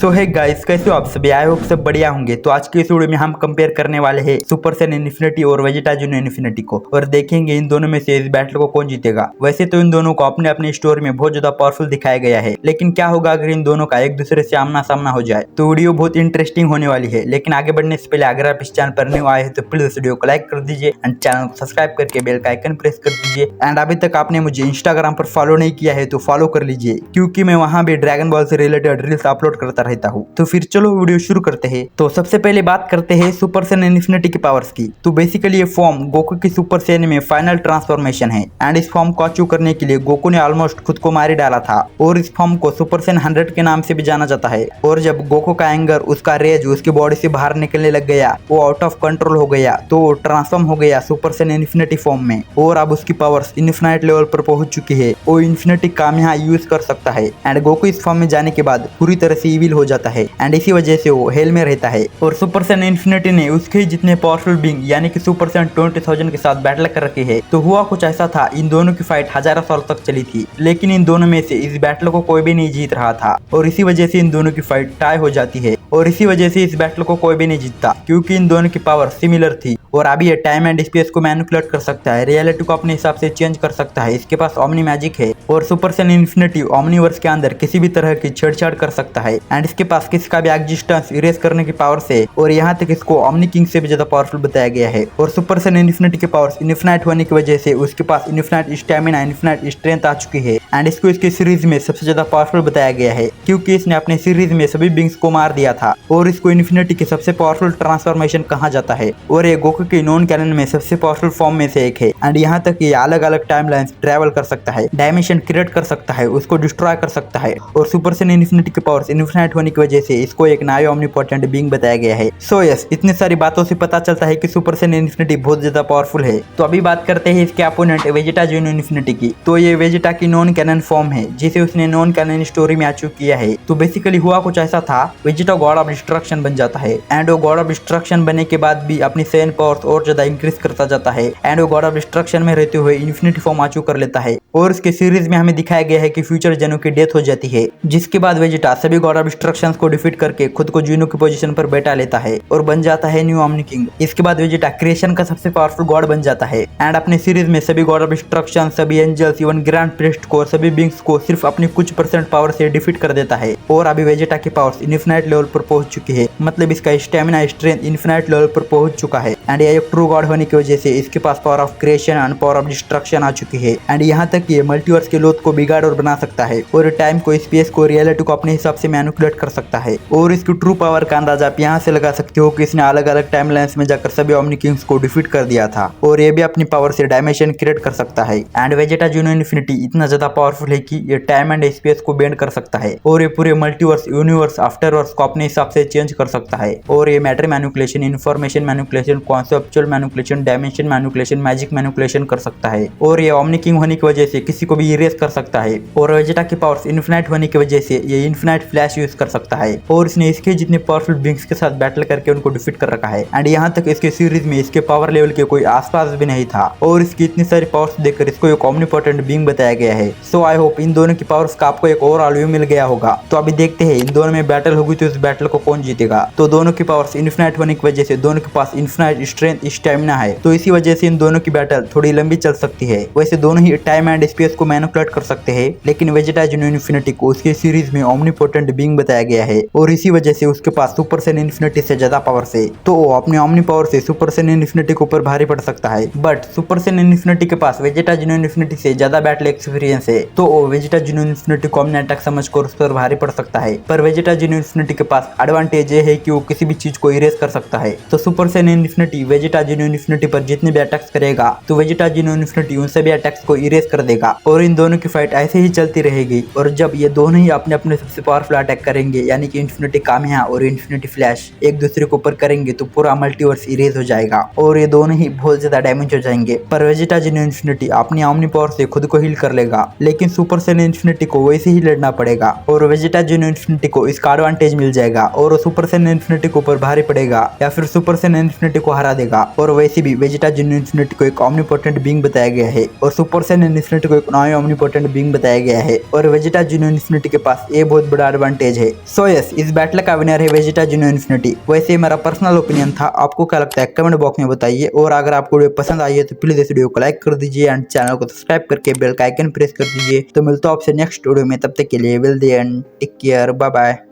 सो है गाइस, कैसे हो आप सभी? आई होप सब बढ़िया होंगे। तो आज के इस वीडियो में हम कंपेयर करने वाले हैं सुपर सैयन इन्फिनिटी और वेजिटा जूनियर इन्फिनिटी को, और देखेंगे इन दोनों में से इस बैटल को कौन जीतेगा। वैसे तो इन दोनों को अपने अपने स्टोरी में बहुत ज्यादा पावरफुल दिखाया गया है, लेकिन क्या होगा अगर इन दोनों का एक दूसरे से आमना सामना हो जाए। तो वीडियो बहुत इंटरेस्टिंग होने वाली है। लेकिन आगे बढ़ने से पहले अगर आप इस चैनल पर न्यू आए हैं तो प्लीज वीडियो को लाइक कर दीजिए एंड चैनल को सब्सक्राइब करके बेल का आइकन प्रेस कर दीजिए। एंड अभी तक आपने मुझे इंस्टाग्राम पर फॉलो नहीं किया है तो फॉलो कर लीजिए, क्योंकि मैं वहां भी ड्रैगन बॉल से रिलेटेड रील्स अपलोड करता रहता हूँ। तो फिर चलो वीडियो शुरू करते हैं। तो सबसे पहले बात करते हैं सुपर सैयन इन्फिनिटी की पावर्स की। तो बेसिकली ये फॉर्म गोकू की सुपर सैयन में फाइनल ट्रांसफॉर्मेशन है, एंड इस फॉर्म को अचीव करने के लिए गोकू ने ऑलमोस्ट खुद को मार ही डाला था, और इस फॉर्म को सुपर सैयन 100 के नाम से भी जाना जाता है। और जब गोकू का एंगर, उसका रेज उसकी बॉडी से बाहर निकलने लग गया, वो आउट ऑफ कंट्रोल हो गया, तो वो ट्रांसफॉर्म हो गया सुपर सैयन इन्फिनिटी फॉर्म में, और अब उसकी पावर्स इन्फिनाइट लेवल पर पहुंच चुकी है। वो इन्फिनिटी काम यहाँ यूज कर सकता है, एंड गोकू इस फॉर्म में जाने के बाद पूरी तरह से इविल हो जाता है, एंड इसी वजह से वो हेल में रहता है। और सुपर सैयन इन्फिनिटी ने उसके जितने पावरफुल बीइंग यानी कि सुपर सैयन 20,000 के साथ बैटल कर रखी है। तो हुआ कुछ ऐसा था, इन दोनों की फाइट हजारों साल तक चली थी, लेकिन इन दोनों में से इस बैटल को कोई भी नहीं जीत रहा था, और इसी वजह से इन दोनों की फाइट टाई हो जाती है। और इसी वजह से इस बैटल को कोई भी नहीं जीतता, क्योंकि इन दोनों की पावर सिमिलर थी। और अभी ये टाइम एंड स्पेस को मैनिपुलेट कर सकता है, रियलिटी को अपने हिसाब से चेंज कर सकता है, इसके पास ओमनी मैजिक है। और सुपर सैयन इन्फिनिटी ओमनीवर्स के अंदर किसी भी तरह की छेड़छाड़ कर सकता है, एंड इसके पास किसी का भी एग्जिस्टेंस इरेज करने की पावर से, और यहाँ तक इसको ओमनी किंग से भी ज्यादा पावरफुल बताया गया है। और सुपर सैयन इन्फिनिटी के पावर्स इन्फिनाइट होने की वजह से उसके पास इन्फिनाइट स्टैमिना, इन्फिनाइट स्ट्रेंथ आ चुकी है, एंड इसको इसके सीरीज में सबसे ज्यादा पावरफुल बताया गया है, क्योंकि इसने अपने सीरीज में सभी बींग्स को मार दिया था। और इसको इन्फिनिटी की सबसे पावरफुल ट्रांसफॉर्मेशन कहा जाता है, और ये गोकू के नॉन कैनन में सबसे पावरफुल फॉर्म में से एक है। एंड यहाँ तक ये अलग अलग टाइमलाइंस ट्रैवल कर सकता है, डायमेंशन क्रिएट कर सकता है, उसको डिस्ट्रॉय कर सकता है। और सुपर सैयन इन्फिनिटी के पावर्स इन्फिनाइट होने की वजह से इसको एक नया ओमनीपोटेंट बीइंग बताया गया है। सो यस, इतनी सारी बातों से पता चलता है कि सुपर सैयन इन्फिनिटी बहुत ज्यादा पावरफुल है। तो अभी बात करते हैं इसके अपोनेंट वेजिटा जूनियर इन्फिनिटी की। तो ये वेजिटा की नॉन कैनन फॉर्म है, जिसे उसने नॉन कैनन स्टोरी में अचीव किया है। तो बेसिकली हुआ कुछ ऐसा था, वेजिटा गॉड ऑफ डिस्ट्रक्शन बन जाता है, एंड वो गॉड ऑफ डिस्ट्रक्शन बनने के बाद भी अपनी सैयन पावर्स और ज्यादा इंक्रीज करता जाता है, एंड वो गॉड ऑफ डिस्ट्रक्शन में रहते हुए इन्फिनिटी फॉर्म अचीव कर लेता है। और इसके सीरीज में हमें दिखाया गया है कि फ्यूचर जेनो की डेथ हो जाती है, जिसके बाद वेजिटा सभी गॉड ऑफ डिस्ट्रक्शंस को डिफीट करके खुद को जेनो की पोजीशन पर बैठा लेता है और बन जाता है न्यू ओमनी किंग। इसके बाद वेजिटा क्रिएशन का सबसे पावरफुल गॉड बन जाता है, एंड अपने सीरीज में सभी गॉड ऑफ डिस्ट्रक्शन, सभी एंजल्स, इवन ग्रैंड प्रीस्ट को, सभी बींग्स को सिर्फ अपनी कुछ % पावर से डिफीट कर देता है। और अभी वेजिटा की पावर्स इन्फिनाइट लेवल पर पहुंच चुकी है, मतलब इसका स्टेमिना, स्ट्रेंथ इन्फिनाइट लेवल पर पहुंच चुका है, एंड ये एक ट्रू गॉड होने की वजह से इसके पास power of creation and power of destruction आ चुकी है। एंड यहाँ तक ये मल्टीवर्स के लोथ को बिगाड़ और बना सकता है, और टाइम को, स्पेस को, रियलिटी को अपने हिसाब से मैनिपुलेट कर सकता है। और इसकी ट्रू पावर का अंदाजा आप यहाँ से लगा सकते हो कि इसने अलग अलग टाइमलाइंस में जाकर सभी ओमनी किंग्स को डिफीट कर दिया था, और ये भी अपनी पावर से डायमेंशन क्रिएट कर सकता है। एंड वेजिटा जूनियर इन्फिनिटी इतना ज्यादा पावरफुल है कि ये टाइम एंड स्पेस को बेंड कर सकता है, और ये पूरे मल्टीवर्स, यूनिवर्स, आफ्टरवर्स को अपने हिसाब से चेंज कर सकता है। और ये matter manipulation, information manipulation, conceptual manipulation, dimension manipulation, magic manipulation कर सकता है। और ये ओमनी किंग होने की वजह से किसी को भी इरेज कर सकता है। और वेजिटा की पावर्स इन्फिनाइट होने की वजह से ये इन्फिनाइट फ्लैश यूज कर सकता है, और इसने इसके जितने पावरफुल बींग्स के साथ बैटल करके उनको डिफीट कर रखा है। एंड यहाँ तक इसके सीरीज में इसके पावर लेवल के कोई आसपास भी नहीं था, और इसकी इतनी सारी पावर्स देखकर इसको एक ओमनीपोटेंट बीइंग बताया गया है। सो आई होप इन दोनों की पावर्स का आपको एक ओवरऑल व्यू मिल गया होगा। तो अभी देखते हैं इन दोनों में बैटल होगी तो इस बैटल को कौन जीतेगा। तो दोनों की पावर्स इन्फिनाइट होने की वजह से दोनों के पास इन्फिनाइट स्ट्रेंथ, स्टैमिना है, तो इसी वजह से इन दोनों की बैटल थोड़ी लंबी चल सकती है। वैसे दोनों ही टाइम एंड स्पेस को मैनिपुलेट कर सकते हैं, लेकिन वेजिटा जूनियर इन्फिनिटी को उसके सीरीज में ओमनीपोटेंट बीइंग बताया गया है, और इसी वजह से उसके पास सुपर सैयन इन्फिनिटी से ज्यादा पावर से, तो वो अपने ओमनी पावर से सुपर सैयन इन्फिनिटी के ऊपर भारी पड़ सकता है। बट सुपर सैयन इन्फिनिटी के पास वेजिटा जूनियर इन्फिनिटी से ज्यादा बैटल एक्सपीरियंस है, तो वो वेजिटा जूनियर इन्फिनिटी को ओमनी अटैक समझकर उस पर भारी पड़ सकता है। पर वेजिटा जूनियर इन्फिनिटी के पास एडवांटेज ये है कि वो किसी भी चीज को इरेज कर सकता है। तो super Saiyan infinity Vegeta junior infinity पर जितने भी अटैक्स करेगा, तो वेजिटा जूनियर इन्फिनिटी उन सभी अटैक्स को इरेज कर देगा, और इन दोनों की फाइट ऐसे ही चलती रहेगी। और जब ये दोनों ही अपने अपने सबसे पावरफुल अटैक करेंगे, यानी कि इन्फिनिटी कामिया और इन्फिनिटी फ्लैश एक दूसरे के ऊपर करेंगे, तो पूरा मल्टीवर्स इरेज हो जाएगा, और ये दोनों ही बहुत ज्यादा डैमेज हो जाएंगे। पर वेजिटा जूनियर इन्फिनिटी अपनी ओमनी पावर से खुद को हील कर लेगा, लेकिन सुपर सैयन इन्फिनिटी को वैसे ही लड़ना पड़ेगा, और वेजिटा जूनियर इन्फिनिटी को इसका एडवांटेज मिल जाएगा, और सुपर सैयन इन्फिनिटी के ऊपर भारी पड़ेगा, या फिर सुपर सैयन इन्फिनिटी को हरा देगा। और वैसे भी वेजिटा जूनियर इन्फिनिटी को एक ऑमनीपोटेंट बीइंग बताया गया है और सुपर सैयन इन्फिनिटी को एक नॉन ऑमनीपोटेंट बीइंग बताया गया है और वेजिटा जूनियर इन्फिनिटी के पास ये बहुत बड़ा एडवांटेज है। सो यस, इस बैटल का विनर है वेजिटा जूनियर इन्फिनिटी। वैसे मेरा पर्सनल ओपिनियन था, आपको क्या लगता है कमेंट बॉक्स में बताइए। और अगर आपको वीडियो पसंद आई है तो प्लीज इस वीडियो को लाइक कर दीजिए एंड चैनल को सब्सक्राइब करके बेल का आइकन प्रेस कर दीजिए। तो मिलता हूं आपसे नेक्स्ट वीडियो में, तब तक के लिए विल दी and take care, bye bye.